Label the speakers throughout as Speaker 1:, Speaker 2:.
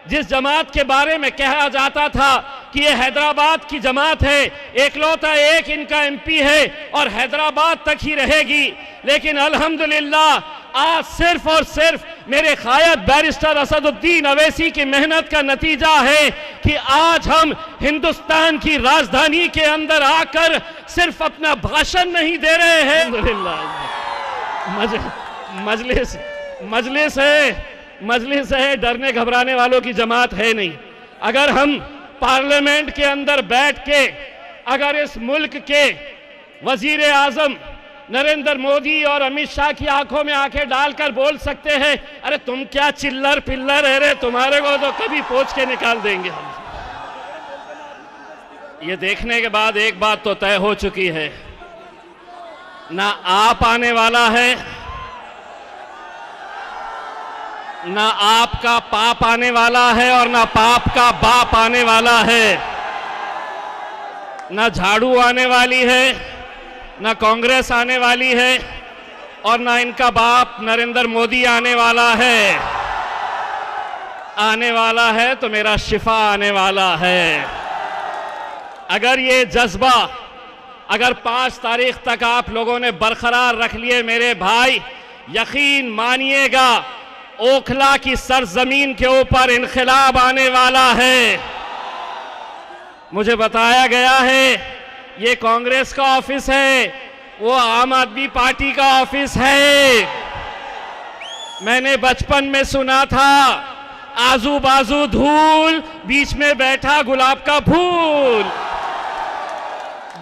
Speaker 1: जिस जमात के बारे में कहा जाता था कि ये हैदराबाद की जमात है, एकलौता एक इनका एमपी है और हैदराबाद तक ही रहेगी, लेकिन अल्हम्दुलिल्लाह आज सिर्फ और सिर्फ मेरे कायद बैरिस्टर असदुद्दीन अवैसी की मेहनत का नतीजा है कि आज हम हिंदुस्तान की राजधानी के अंदर आकर सिर्फ अपना भाषण नहीं दे रहे हैं, मजलिस है, डरने घबराने वालों की जमात है नहीं। अगर हम पार्लियामेंट के अंदर बैठ के अगर इस मुल्क के वजीर आजम नरेंद्र मोदी और अमित शाह की आंखों में आंखें डालकर बोल सकते हैं, अरे तुम क्या चिल्लर पिल्लर है रे, तुम्हारे को तो कभी पोंछ के निकाल देंगे हम। ये देखने के बाद एक बात तो तय हो चुकी है, ना आप आने वाला है, ना आपका पाप आने वाला है और ना पाप का बाप आने वाला है, ना झाड़ू आने वाली है, ना कांग्रेस आने वाली है और ना इनका बाप नरेंद्र मोदी आने वाला है। आने वाला है तो मेरा शिफा आने वाला है। अगर ये जज्बा अगर 5 तारीख तक आप लोगों ने बरकरार रख लिए मेरे भाई, यकीन मानिएगा ओखला की सरजमीन के ऊपर इनकलाब आने वाला है। मुझे बताया गया है ये कांग्रेस का ऑफिस है, वो आम आदमी पार्टी का ऑफिस है। मैंने बचपन में सुना था आजू बाजू धूल, बीच में बैठा गुलाब का फूल।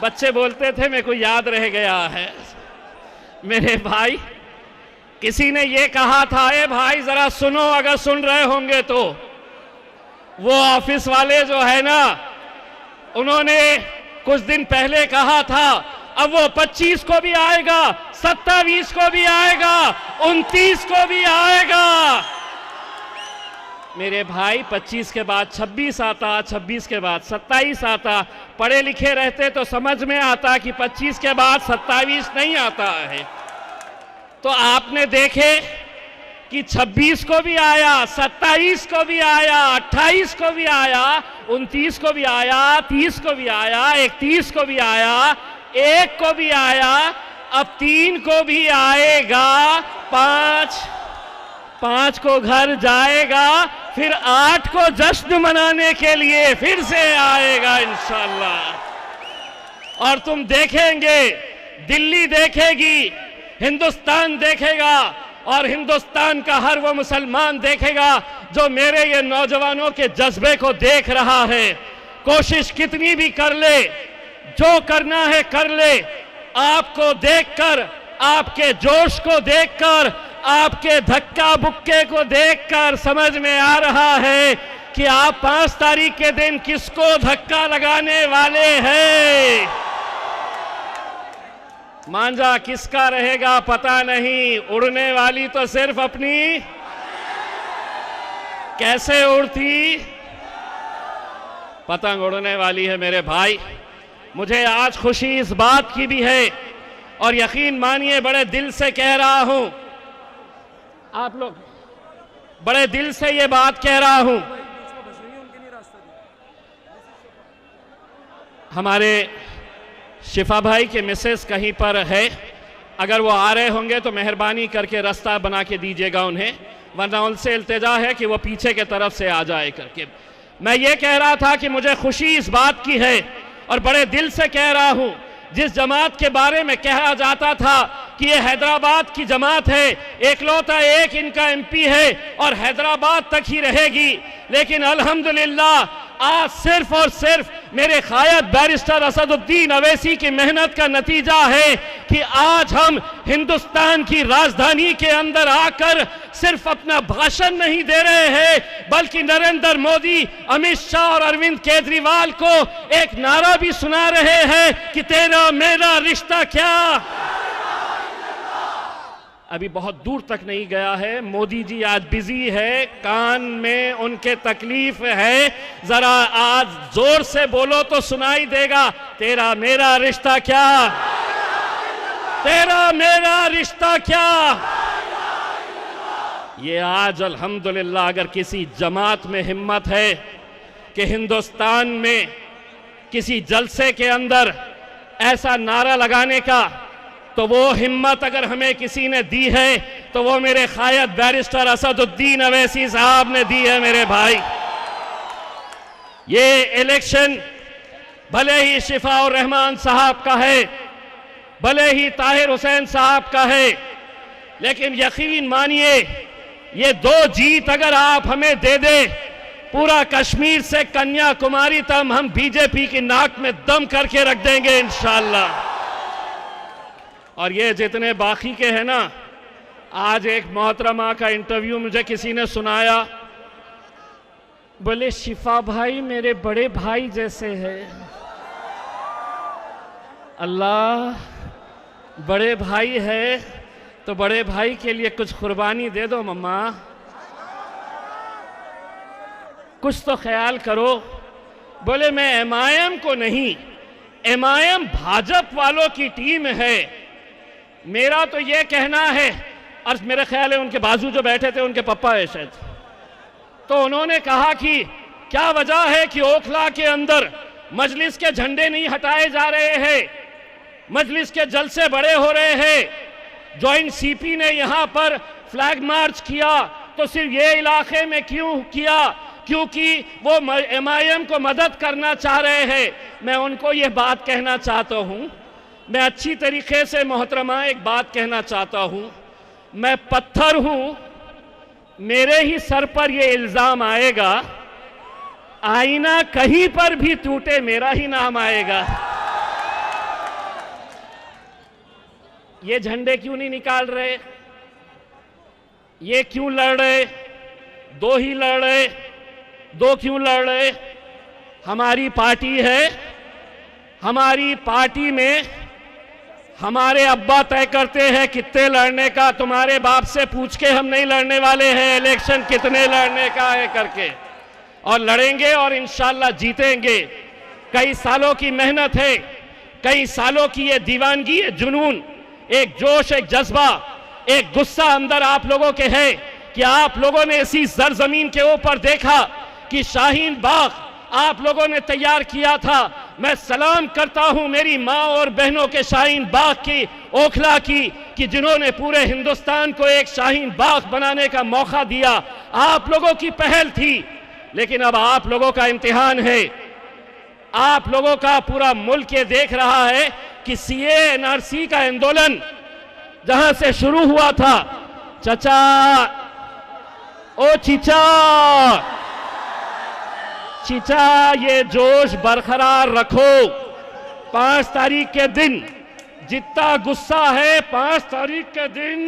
Speaker 1: बच्चे बोलते थे, मेरे को याद रह गया है। मेरे भाई, किसी ने ये कहा था, ए भाई जरा सुनो, अगर सुन रहे होंगे तो, वो ऑफिस वाले जो है ना, उन्होंने कुछ दिन पहले कहा था अब वो 25 को भी आएगा, 27 को भी आएगा, 29 को भी आएगा। मेरे भाई 25 के बाद 26 आता, 26 के बाद 27 आता। पढ़े लिखे रहते तो समझ में आता कि 25 के बाद 27 नहीं आता है। तो आपने देखे कि 26 को भी आया, 27 को भी आया, 28 को भी आया, 29 को भी आया, 30 को भी आया, 31 को भी आया, 1 को भी आया, अब 3 को भी आएगा, 5 को घर जाएगा, फिर 8 को जश्न मनाने के लिए फिर से आएगा इंशाअल्लाह। और तुम देखेंगे, दिल्ली देखेगी, हिंदुस्तान देखेगा और हिंदुस्तान का हर वो मुसलमान देखेगा जो मेरे ये नौजवानों के जज्बे को देख रहा है। कोशिश कितनी भी कर ले, जो करना है कर ले। आपको देखकर, आपके जोश को देखकर, आपके धक्का बुक्के को देखकर समझ में आ रहा है कि आप 5 तारीख के दिन किसको धक्का लगाने वाले हैं। मांझा किसका रहेगा पता नहीं, उड़ने वाली तो सिर्फ अपनी। कैसे उड़ती? पतंग उड़ने वाली है मेरे भाई। मुझे आज खुशी इस बात की भी है और यकीन मानिए बड़े दिल से कह रहा हूं, आप लोग, बड़े दिल से ये बात कह रहा हूं। हमारे शिफा भाई के मिसेस कहीं पर है, अगर वो आ रहे होंगे तो मेहरबानी करके रास्ता बना के दीजिएगा उन्हें, वरना उनसे इल्तिजा है कि वो पीछे के तरफ से आ जाए करके। मैं ये कह रहा था कि मुझे खुशी इस बात की है और बड़े दिल से कह रहा हूं, जिस जमात के बारे में कहा जाता था कि ये हैदराबाद की जमात है, एकलौता एक इनका एमपी है और हैदराबाद तक ही रहेगी, लेकिन अल्हम्दुलिल्लाह आज सिर्फ और सिर्फ मेरे कायद बैरिस्टर असदुद्दीन अवैसी की मेहनत का नतीजा है कि आज हम हिंदुस्तान की राजधानी के अंदर आकर सिर्फ अपना भाषण नहीं दे रहे हैं, बल्कि नरेंद्र मोदी, अमित शाह और अरविंद केजरीवाल को एक नारा भी सुना रहे हैं कि तेरा मेरा रिश्ता क्या। अभी बहुत दूर तक नहीं गया है। मोदी जी आज बिजी है, कान में उनके तकलीफ है, जरा आज जोर से बोलो तो सुनाई देगा, तेरा मेरा रिश्ता क्या, तेरा मेरा रिश्ता क्या। ये आज अल्हम्दुलिल्लाह अगर किसी जमात में हिम्मत है कि हिंदुस्तान में किसी जलसे के अंदर ऐसा नारा लगाने का, तो वो हिम्मत अगर हमें किसी ने दी है तो वो मेरे कायद बैरिस्टर असदुद्दीन अवैसी साहब ने दी है। मेरे भाई, ये इलेक्शन भले ही शिफाउर रहमान साहब का है, भले ही ताहिर हुसैन साहब का है, लेकिन यकीन मानिए ये 2 जीत अगर आप हमें दे दे, पूरा कश्मीर से कन्याकुमारी तक हम बीजेपी की नाक में दम करके रख देंगे इंशाअल्लाह। और ये जितने बाकी के हैं ना, आज एक मोहतरमा का इंटरव्यू मुझे किसी ने सुनाया, बोले शिफा भाई मेरे बड़े भाई जैसे है। अल्लाह, बड़े भाई है तो बड़े भाई के लिए कुछ कुर्बानी दे दो मम्मा, कुछ तो ख्याल करो। बोले मैं एमआईएम को नहीं, एमआईएम भाजपा वालों की टीम है। मेरा तो ये कहना है, और मेरे ख्याल है उनके बाजू जो बैठे थे उनके पप्पा है शायद, तो उन्होंने कहा कि क्या वजह है कि ओखला के अंदर मजलिस के झंडे नहीं हटाए जा रहे हैं, मजलिस के जलसे बड़े हो रहे हैं। जॉइंट सीपी ने यहां पर फ्लैग मार्च किया तो सिर्फ ये इलाके में क्यों किया? क्योंकि वो एमआईएम को मदद करना चाह रहे हैं। मैं उनको ये बात कहना चाहता हूं, मैं अच्छी तरीके से मोहतरमा एक बात कहना चाहता हूं, मैं पत्थर हूं, मेरे ही सर पर ये इल्जाम आएगा, आईना कहीं पर भी टूटे मेरा ही नाम आएगा। ये झंडे क्यों नहीं निकाल रहे? ये क्यों लड़ रहे? 2 ही लड़ रहे, 2 क्यों लड़ रहे? हमारी पार्टी है, हमारी पार्टी में हमारे अब्बा तय करते हैं कितने लड़ने का। तुम्हारे बाप से पूछ के हम नहीं लड़ने वाले हैं इलेक्शन कितने लड़ने का है करके, और लड़ेंगे और इंशाल्लाह जीतेंगे। कई सालों की मेहनत है, कई सालों की ये दीवानगी, ये जुनून, एक जोश, एक जज्बा, एक गुस्सा अंदर आप लोगों के है कि आप लोगों ने इसी सरजमीन के ऊपर देखा कि शाहीन बाग आप लोगों ने तैयार किया था। मैं सलाम करता हूं मेरी माँ और बहनों के शाहीन बाग की, ओखला की, कि जिन्होंने पूरे हिंदुस्तान को एक शाहीन बाग बनाने का मौका दिया। आप लोगों की पहल थी, लेकिन अब आप लोगों का इम्तिहान है। आप लोगों का पूरा मुल्क ये देख रहा है कि सीए एनआरसी का आंदोलन जहां से शुरू हुआ था, चचा ओ चीचा ये जोश बरकरार रखो। 5 तारीख के दिन जितना गुस्सा है, 5 तारीख के दिन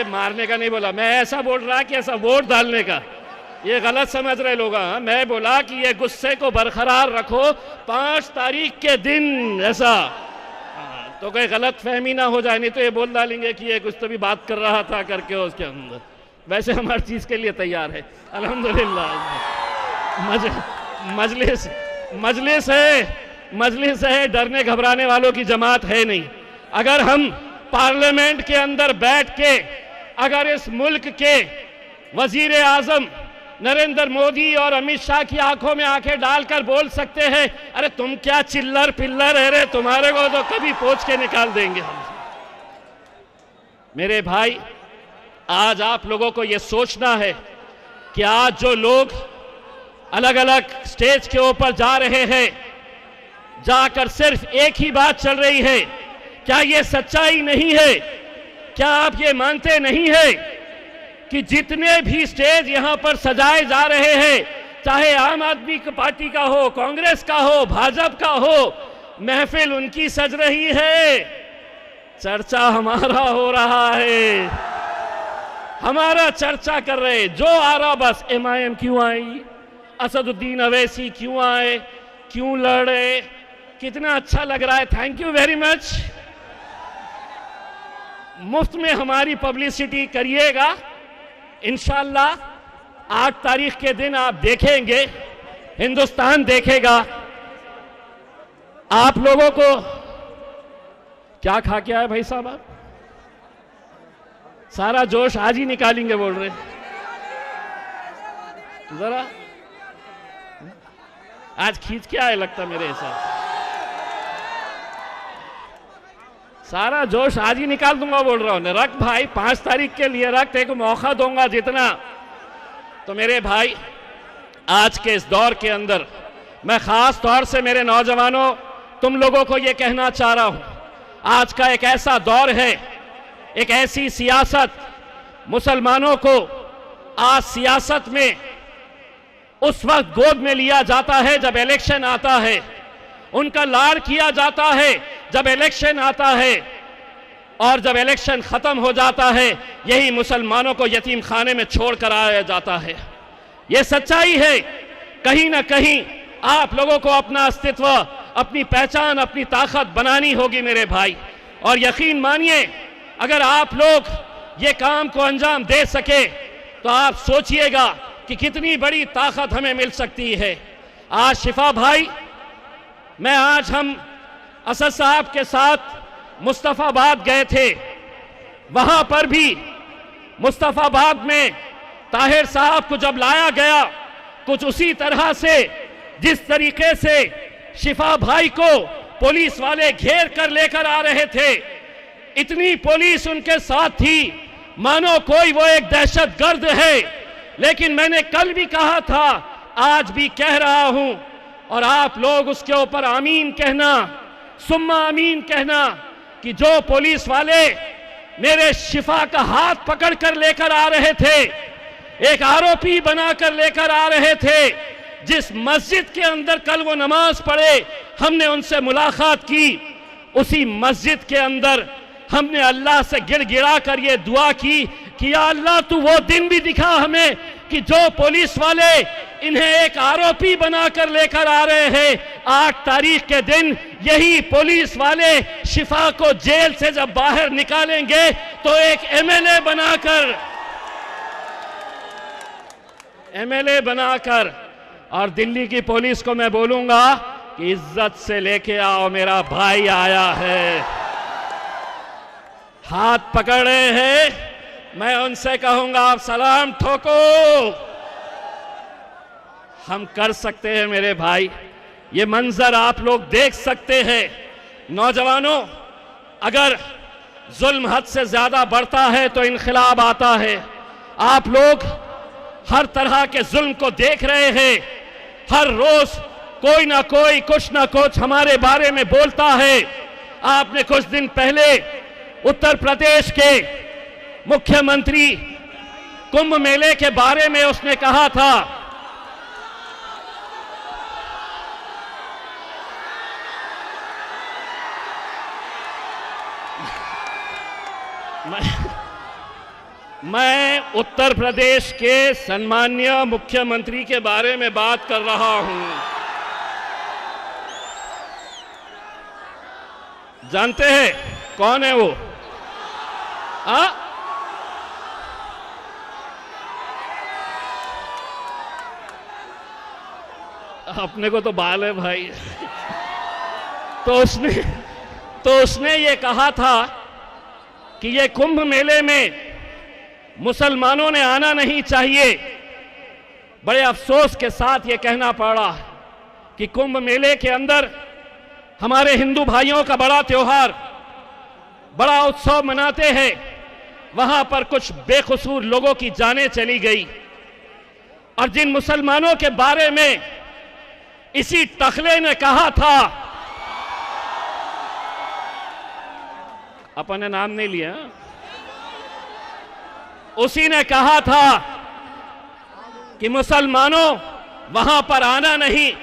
Speaker 1: मारने का नहीं बोला मैं, ऐसा बोल रहा कि ऐसा वोट डालने का, ये गलत समझ रहे लोग। मैं बोला कि ये गुस्से को बरकरार रखो 5 तारीख के दिन, ऐसा तो कोई गलत फहमी ना हो जाए, नहीं तो ये बोल डालेंगे कि ये कुछ तो भी बात कर रहा था करके उसके अंदर। वैसे हम हर चीज़ के लिए तैयार है अल्हम्दुलिल्लाह। मजलिस है, डरने घबराने वालों की जमात है नहीं। अगर हम पार्लियामेंट के अंदर बैठ के अगर इस मुल्क के वजीर आजम नरेंद्र मोदी और अमित शाह की आंखों में आंखें डालकर बोल सकते हैं, अरे तुम क्या चिल्लर पिल्लर है रे, तुम्हारे को तो कभी पोंछ के निकाल देंगे हम। मेरे भाई, आज आप लोगों को यह सोचना है कि आज जो लोग अलग अलग स्टेज के ऊपर जा रहे हैं, जाकर सिर्फ एक ही बात चल रही है, क्या यह सच्चाई नहीं है? क्या आप ये मानते नहीं है कि जितने भी स्टेज यहां पर सजाए जा रहे हैं, चाहे आम आदमी पार्टी का हो, कांग्रेस का हो, भाजपा का हो, महफिल उनकी सज रही है, चर्चा हमारा हो रहा है, हमारा चर्चा कर रहे। जो आ रहा बस एमआईएम क्यों आई, असदुद्दीन अवैसी क्यों आए, क्यों लड़े, कितना अच्छा लग रहा है, थैंक यू वेरी मच। मुफ्त में हमारी पब्लिसिटी करिएगा, इंशाल्लाह 8 तारीख के दिन आप देखेंगे, हिंदुस्तान देखेगा। आप लोगों को क्या खा के आए भाई साहब? आप सारा जोश आज ही निकालेंगे बोल रहे। जरा आज खींच के आए लगता मेरे हिसाब से। सारा जोश आज ही निकाल दूंगा बोल रहा हूं। रख भाई, 5 तारीख के लिए रख, तेरे को मौका दूंगा जितना। तो मेरे भाई, आज के इस दौर के अंदर मैं खास तौर से मेरे नौजवानों, तुम लोगों को यह कहना चाह रहा हूं, आज का एक ऐसा दौर है, एक ऐसी सियासत, मुसलमानों को आज सियासत में उस वक्त गोद में लिया जाता है जब इलेक्शन आता है, उनका लाड़ किया जाता है जब इलेक्शन आता है, और जब इलेक्शन खत्म हो जाता है यही मुसलमानों को यतीम खाने में छोड़ कर आया जाता है। यह सच्चाई है। कहीं ना कहीं आप लोगों को अपना अस्तित्व, अपनी पहचान, अपनी ताकत बनानी होगी मेरे भाई। और यकीन मानिए, अगर आप लोग ये काम को अंजाम दे सके तो आप सोचिएगा कि कितनी बड़ी ताकत हमें मिल सकती है। आज शिफा भाई, आज हम असद साहब के साथ मुस्तफाबाद गए थे। वहां पर भी मुस्तफाबाद में ताहिर साहब को जब लाया गया, कुछ उसी तरह से जिस तरीके से शिफा भाई को पुलिस वाले घेर कर लेकर आ रहे थे, इतनी पुलिस उनके साथ थी मानो कोई वो एक दहशतगर्द है। लेकिन मैंने कल भी कहा था, आज भी कह रहा हूं, और आप लोग उसके ऊपर आमीन कहना, सुम्मा आमीन कहना, कि जो पुलिस वाले मेरे शिफा का हाथ पकड़कर लेकर आ रहे थे, एक आरोपी बनाकर लेकर आ रहे थे, जिस मस्जिद के अंदर कल वो नमाज पढ़े, हमने उनसे मुलाकात की, उसी मस्जिद के अंदर हमने अल्लाह से गिड़गिड़ा कर ये दुआ की कि या अल्लाह तू वो दिन भी दिखा हमें कि जो पुलिस वाले इन्हें एक आरोपी बनाकर लेकर आ रहे हैं, 8 तारीख के दिन यही पुलिस वाले शिफा को जेल से जब बाहर निकालेंगे तो एक एमएलए बनाकर और दिल्ली की पुलिस को मैं बोलूंगा कि इज्जत से लेके आओ, मेरा भाई आया है, हाथ पकड़ रहे हैं। मैं उनसे कहूंगा आप सलाम ठोको। हम कर सकते हैं मेरे भाई। ये मंजर आप लोग देख सकते हैं। नौजवानों, अगर जुल्म हद से ज्यादा बढ़ता है तो इनकलाब आता है। आप लोग हर तरह के जुल्म को देख रहे हैं। हर रोज कोई ना कोई कुछ ना कुछ हमारे बारे में बोलता है। आपने कुछ दिन पहले उत्तर प्रदेश के मुख्यमंत्री कुंभ मेले के बारे में उसने कहा था, मैं उत्तर प्रदेश के सम्माननीय मुख्यमंत्री के बारे में बात कर रहा हूं। जानते हैं कौन है वो? अपने को तो बाल है भाई। तो उसने ये कहा था कि ये कुंभ मेले में मुसलमानों ने आना नहीं चाहिए। बड़े अफसोस के साथ ये कहना पड़ा कि कुंभ मेले के अंदर हमारे हिंदू भाइयों का बड़ा त्योहार, बड़ा उत्सव मनाते हैं, वहां पर कुछ बेकसूर लोगों की जानें चली गई। और जिन मुसलमानों के बारे में इसी टखले ने कहा था, अपन ने नाम नहीं लिया, उसी ने कहा था कि मुसलमानों वहां पर आना नहीं।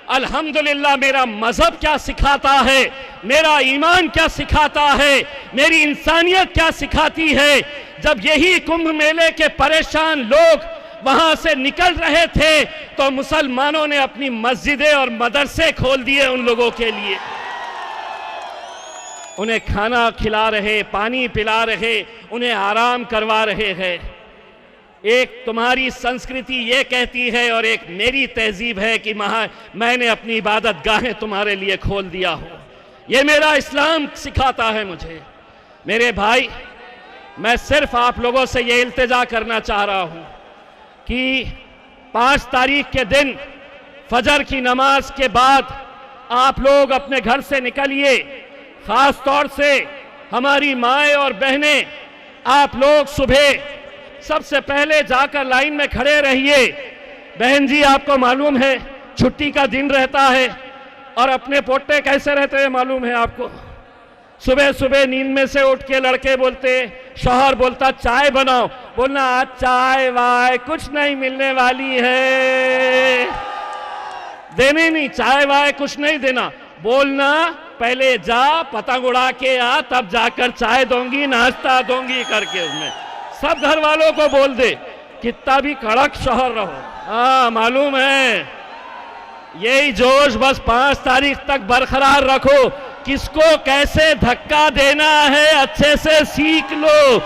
Speaker 1: अल्हम्दुलिल्लाह, मेरा मजहब क्या सिखाता है, मेरा ईमान क्या सिखाता है, मेरी इंसानियत क्या सिखाती है। जब यही कुंभ मेले के परेशान लोग वहां से निकल रहे थे तो मुसलमानों ने अपनी मस्जिदें और मदरसे खोल दिए उन लोगों के लिए। उन्हें खाना खिला रहे, पानी पिला रहे, उन्हें आराम करवा रहे हैं। एक तुम्हारी संस्कृति ये कहती है और एक मेरी तहजीब है कि मैंने अपनी इबादत गाहें तुम्हारे लिए खोल दिया हो। ये मेरा इस्लाम सिखाता है मुझे। मेरे भाई, मैं सिर्फ आप लोगों से ये इल्तिजा करना चाह रहा हूं कि 5 तारीख के दिन फजर की नमाज के बाद आप लोग अपने घर से निकलिए। खास तौर से हमारी माएँ और बहनें, आप लोग सुबह सबसे पहले जाकर लाइन में खड़े रहिए। बहन जी, आपको मालूम है छुट्टी का दिन रहता है और अपने पोते कैसे रहते हैं मालूम है आपको। सुबह सुबह नींद में से उठ के लड़के बोलते, शौहर बोलता चाय बनाओ, बोलना आज चाय वाय कुछ नहीं मिलने वाली है, देने नहीं, चाय वाय कुछ नहीं देना, बोलना पहले जा पतंग उड़ा के आ, तब जाकर चाय दूंगी नाश्ता दूंगी करके। उसमें सब घर वालों को बोल दे, कितना भी कड़क शौहर रहो। हाँ मालूम है, यही जोश बस 5 तारीख तक बरकरार रखो। किसको कैसे धक्का देना है अच्छे से सीख लो।